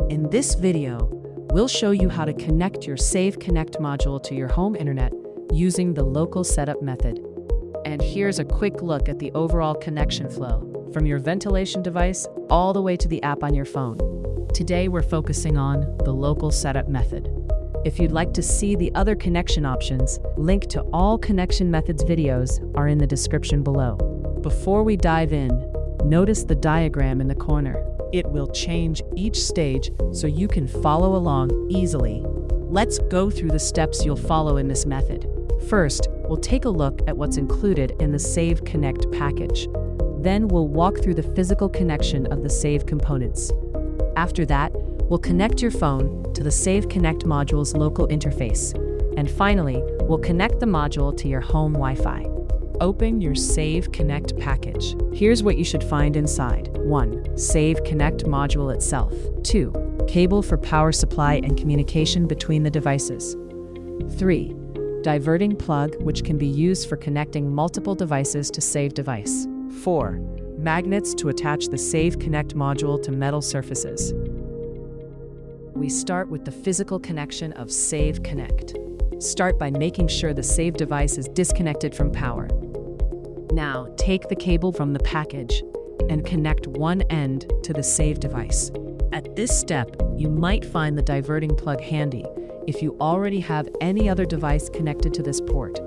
In this video, we'll show you how to connect your Save Connect module to your home internet using the local setup method. And here's a quick look at the overall connection flow, from your ventilation device all the way to the app on your phone. Today we're focusing on the local setup method. If you'd like to see the other connection options, link to all connection methods videos are in the description below. Before we dive in, notice the diagram in the corner. It will change each stage so you can follow along easily. Let's go through the steps you'll follow in this method. First, we'll take a look at what's included in the Save Connect package. Then we'll walk through the physical connection of the Save components. After that, we'll connect your phone to the Save Connect module's local interface. And finally, we'll connect the module to your home Wi-Fi. Open your Save Connect package. Here's what you should find inside. 1. Save Connect module itself. 2. Cable for power supply and communication between the devices. 3. Diverting plug, which can be used for connecting multiple devices to Save device. 4. Magnets to attach the Save Connect module to metal surfaces. We start with the physical connection of Save Connect. Start by making sure the Save device is disconnected from power. Now, take the cable from the package and connect one end to the Save device. At this step, you might find the diverting plug handy. If you already have any other device connected to this port,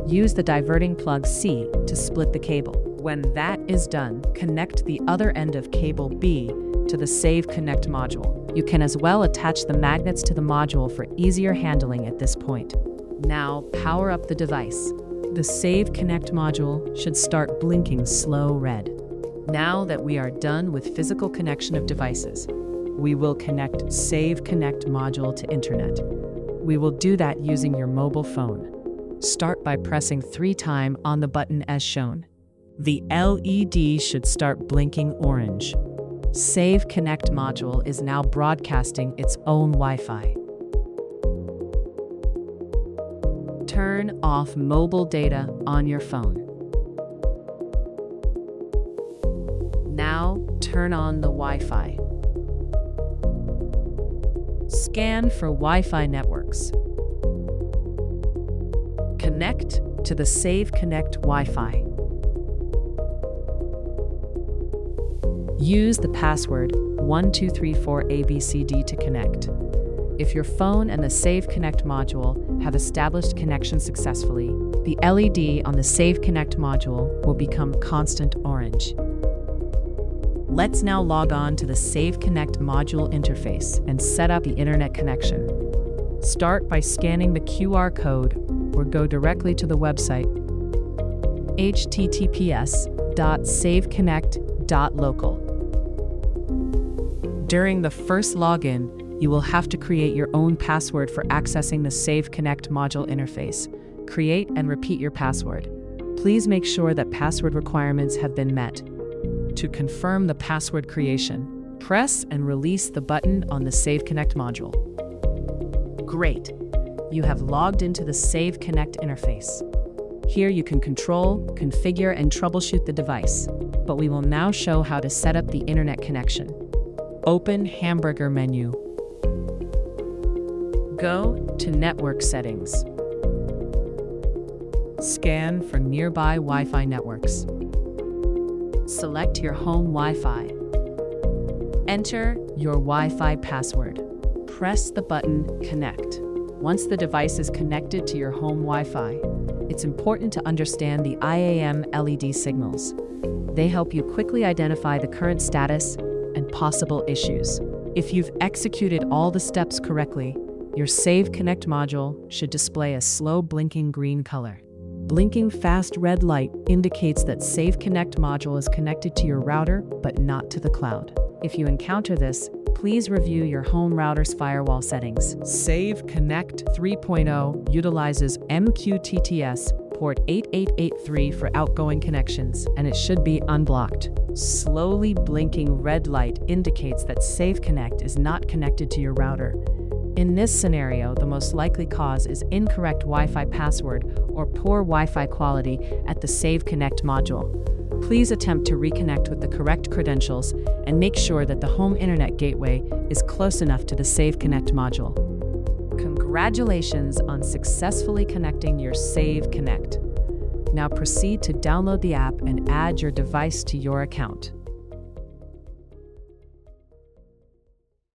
use the diverting plug C to split the cable. When that is done, connect the other end of cable B to the Save Connect module. You can as well attach the magnets to the module for easier handling at this point. Now, power up the device. The Save Connect module should start blinking slow red. Now that we are done with physical connection of devices, we will connect Save Connect module to internet. We will do that using your mobile phone. Start by pressing 3 times on the button as shown. The LED should start blinking orange. Save Connect module is now broadcasting its own Wi-Fi. Turn off mobile data on your phone. Now turn on the Wi-Fi. Scan for Wi-Fi networks. Connect to the Save Connect Wi-Fi. Use the password 1234ABCD to connect. If your phone and the Save Connect module have established connection successfully, the LED on the Save Connect module will become constant orange. Let's now log on to the Save Connect module interface and set up the internet connection. Start by scanning the QR code or go directly to the website https://saveconnect.local. During the first login, you will have to create your own password for accessing the Save Connect module interface. Create and repeat your password. Please make sure that password requirements have been met. To confirm the password creation, press and release the button on the Save Connect module. Great! You have logged into the Save Connect interface. Here you can control, configure, and troubleshoot the device. But we will now show how to set up the internet connection. Open Hamburger menu. Go to Network Settings. Scan for nearby Wi-Fi networks. Select your home Wi-Fi. Enter your Wi-Fi password. Press the button Connect. Once the device is connected to your home Wi-Fi, it's important to understand the IAM LED signals. They help you quickly identify the current status and possible issues. If you've executed all the steps correctly, your Save Connect module should display a slow blinking green color. Blinking fast red light indicates that Save Connect module is connected to your router, but not to the cloud. If you encounter this, please review your home router's firewall settings. Save Connect 3.0 utilizes MQTT port 8883 for outgoing connections, and it should be unblocked. Slowly blinking red light indicates that Save Connect is not connected to your router. In this scenario, the most likely cause is incorrect Wi-Fi password or poor Wi-Fi quality at the Save Connect module. Please attempt to reconnect with the correct credentials and make sure that the home internet gateway is close enough to the Save Connect module. Congratulations on successfully connecting your Save Connect. Now proceed to download the app and add your device to your account.